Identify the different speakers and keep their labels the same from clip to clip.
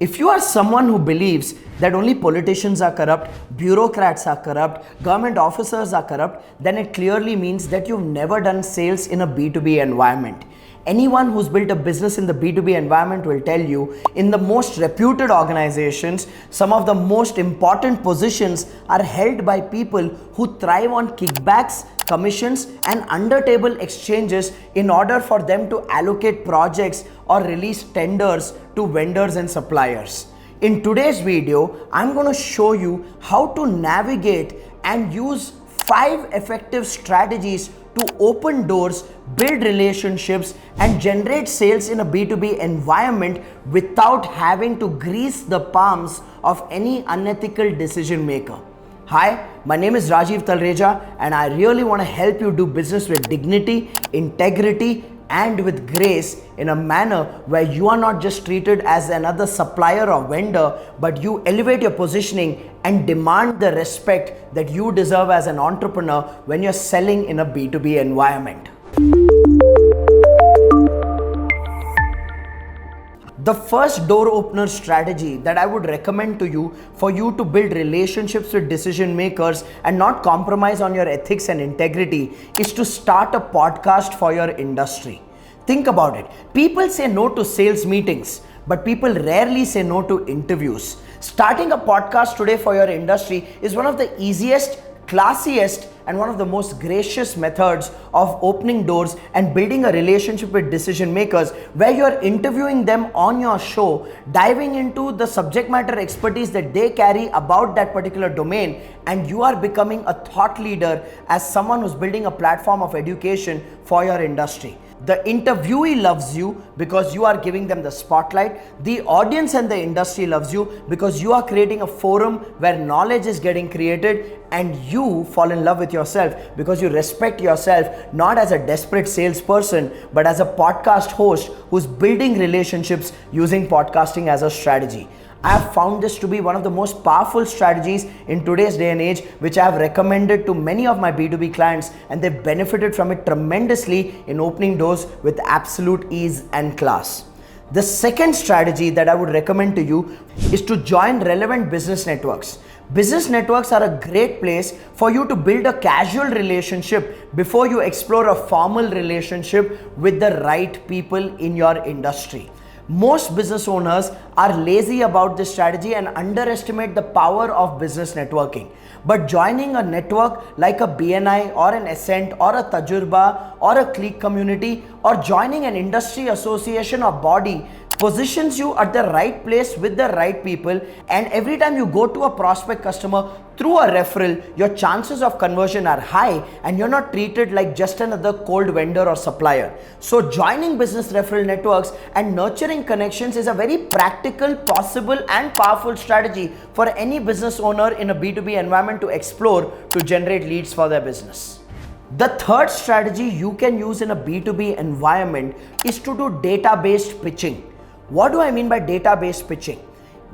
Speaker 1: If you are someone who believes that only politicians are corrupt, bureaucrats are corrupt, government officers are corrupt, then it clearly means that you've never done sales in a B2B environment. Anyone who's built a business in the B2B environment will tell you in the most reputed organizations, some of the most important positions are held by people who thrive on kickbacks, commissions and under-table exchanges in order for them to allocate projects or release tenders to vendors and suppliers. In today's video, I'm going to show you how to navigate and use 5 effective strategies to open doors, build relationships and generate sales in a B2B environment without having to grease the palms of any unethical decision maker. Hi, my name is Rajiv Talreja and I really want to help you do business with dignity, integrity and with grace in a manner where you are not just treated as another supplier or vendor, but you elevate your positioning and demand the respect that you deserve as an entrepreneur when you're selling in a B2B environment. The first door opener strategy that I would recommend to you for you to build relationships with decision makers and not compromise on your ethics and integrity is to start a podcast for your industry. Think about it. People say no to sales meetings, but people rarely say no to interviews. Starting a podcast today for your industry is one of the easiest, classiest and one of the most gracious methods of opening doors and building a relationship with decision makers, where you're interviewing them on your show, diving into the subject matter expertise that they carry about that particular domain, and you are becoming a thought leader as someone who's building a platform of education for your industry. The interviewee loves you because you are giving them the spotlight. The audience and the industry loves you because you are creating a forum where knowledge is getting created, and you fall in love with yourself because you respect yourself not as a desperate salesperson but as a podcast host who's building relationships using podcasting as a strategy. I have found this to be one of the most powerful strategies in today's day and age, which I have recommended to many of my B2B clients, and they've benefited from it tremendously in opening doors with absolute ease and class. The second strategy that I would recommend to you is to join relevant business networks. Business networks are a great place for you to build a casual relationship before you explore a formal relationship with the right people in your industry. Most business owners are lazy about this strategy and underestimate the power of business networking. But joining a network like a BNI or an Ascent or a Tajurba or a Click community or joining an industry association or body positions you at the right place with the right people, and every time you go to a prospect customer through a referral, your chances of conversion are high and you're not treated like just another cold vendor or supplier. So joining business referral networks and nurturing connections is a very practical, possible and powerful strategy for any business owner in a B2B environment to explore to generate leads for their business. The third strategy you can use in a B2B environment is to do data-based pitching. What do I mean by data-based pitching?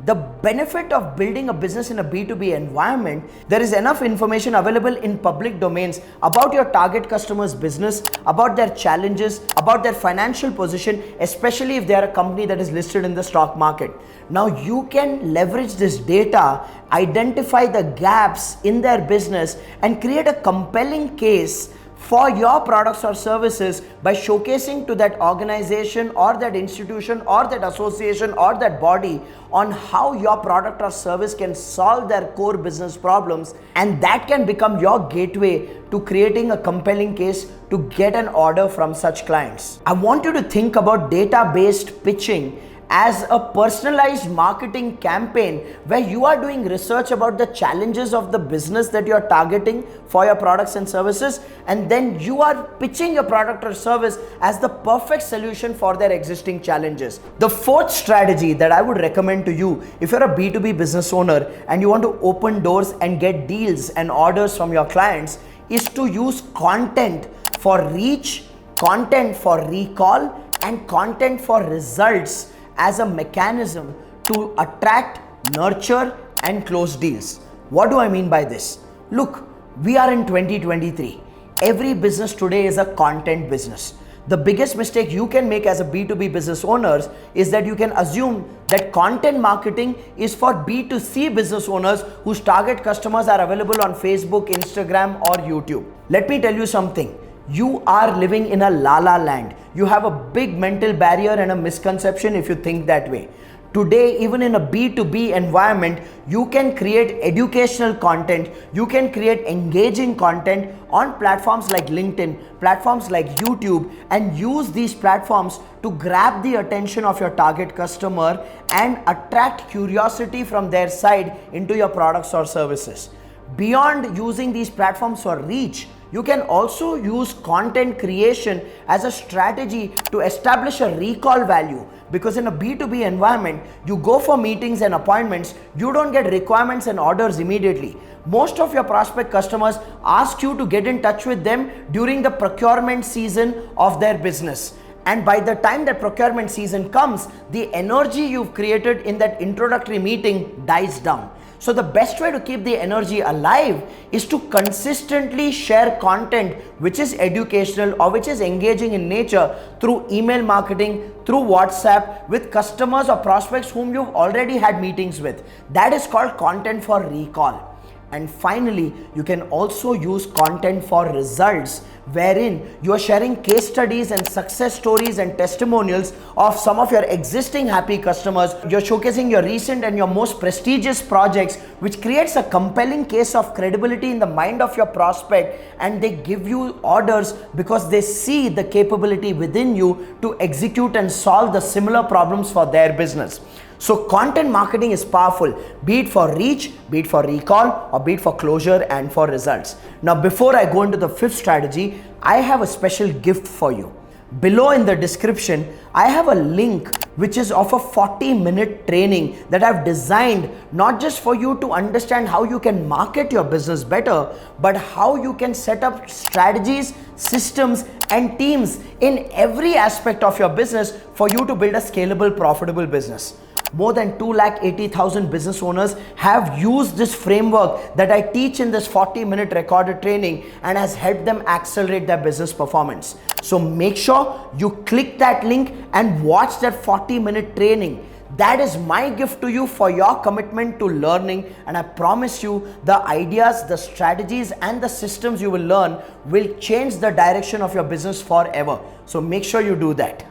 Speaker 1: The benefit of building a business in a B2B environment, there is enough information available in public domains about your target customer's business, about their challenges, about their financial position, especially if they are a company that is listed in the stock market. Now you can leverage this data, identify the gaps in their business and create a compelling case for your products or services by showcasing to that organization or that institution or that association or that body on how your product or service can solve their core business problems, and that can become your gateway to creating a compelling case to get an order from such clients. I want you to think about data-based pitching as a personalized marketing campaign where you are doing research about the challenges of the business that you are targeting for your products and services, and then you are pitching your product or service as the perfect solution for their existing challenges. The fourth strategy that I would recommend to you if you're a B2B business owner and you want to open doors and get deals and orders from your clients is to use content for reach, content for recall and content for results as a mechanism to attract, nurture and close deals. What do I mean by this? Look, we are in 2023. Every business today is a content business. The biggest mistake you can make as a B2B business owners is that you can assume that content marketing is for B2C business owners whose target customers are available on Facebook, Instagram, or YouTube. Let me tell you something. You are living in a la-la land. You have a big mental barrier and a misconception if you think that way. Today, even in a B2B environment, you can create educational content, you can create engaging content on platforms like LinkedIn, platforms like YouTube, and use these platforms to grab the attention of your target customer and attract curiosity from their side into your products or services. Beyond using these platforms for reach, you can also use content creation as a strategy to establish a recall value, because in a B2B environment, you go for meetings and appointments, you don't get requirements and orders immediately. Most of your prospect customers ask you to get in touch with them during the procurement season of their business. And by the time that procurement season comes, the energy you've created in that introductory meeting dies down. So the best way to keep the energy alive is to consistently share content which is educational or which is engaging in nature through email marketing, through WhatsApp, with customers or prospects whom you've already had meetings with. That is called content for recall. And finally, you can also use content for results, wherein you are sharing case studies and success stories and testimonials of some of your existing happy customers. You're showcasing your recent and your most prestigious projects, which creates a compelling case of credibility in the mind of your prospect, and they give you orders because they see the capability within you to execute and solve the similar problems for their business. So content marketing is powerful, be it for reach, be it for recall, or be it for closure and for results. Now, before I go into the fifth strategy, I have a special gift for you. Below in the description, I have a link which is of a 40-minute training that I've designed not just for you to understand how you can market your business better, but how you can set up strategies, systems, and teams in every aspect of your business for you to build a scalable, profitable business. More than 280,000 business owners have used this framework that I teach in this 40-minute recorded training, and has helped them accelerate their business performance. So make sure you click that link and watch that 40-minute training. That is my gift to you for your commitment to learning, and I promise you the ideas, the strategies, and the systems you will learn will change the direction of your business forever. So make sure you do that.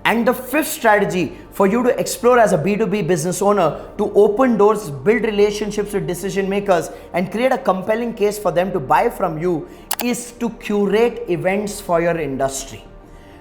Speaker 1: And the fifth strategy for you to explore as a B2B business owner to open doors, build relationships with decision makers, and create a compelling case for them to buy from you is to curate events for your industry.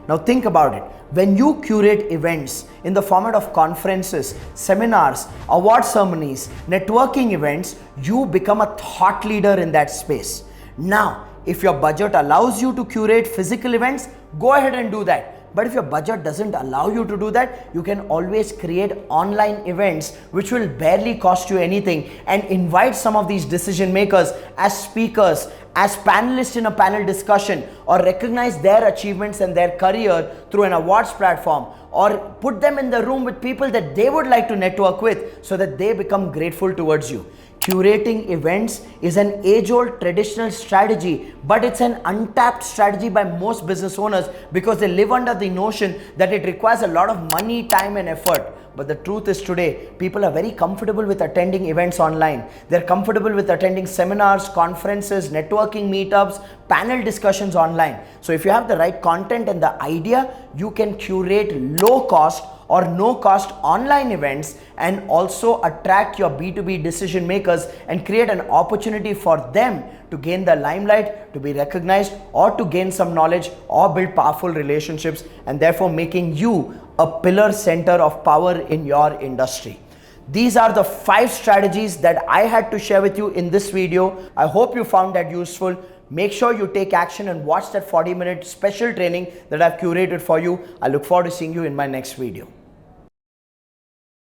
Speaker 1: Now think about it. When you curate events in the format of conferences, seminars, award ceremonies, networking events, you become a thought leader in that space. Now, if your budget allows you to curate physical events, go ahead and do that. But if your budget doesn't allow you to do that, you can always create online events which will barely cost you anything, and invite some of these decision makers as speakers, as panelists in a panel discussion, or recognize their achievements and their career through an awards platform, or put them in the room with people that they would like to network with so that they become grateful towards you. Curating events is an age-old traditional strategy, but it's an untapped strategy by most business owners because they live under the notion that it requires a lot of money, time, and effort. But the truth is, today, people are very comfortable with attending events online. They're comfortable with attending seminars, conferences, networking meetups, panel discussions online. So if you have the right content and the idea, you can curate low cost or no cost online events and also attract your B2B decision makers and create an opportunity for them to gain the limelight, to be recognized, or to gain some knowledge or build powerful relationships, and therefore making you a pillar center of power in your industry. These are the 5 strategies that I had to share with you in this video. I hope you found that useful. Make sure you take action and watch that 40-minute special training that I've curated for you. I look forward to seeing you in my next video.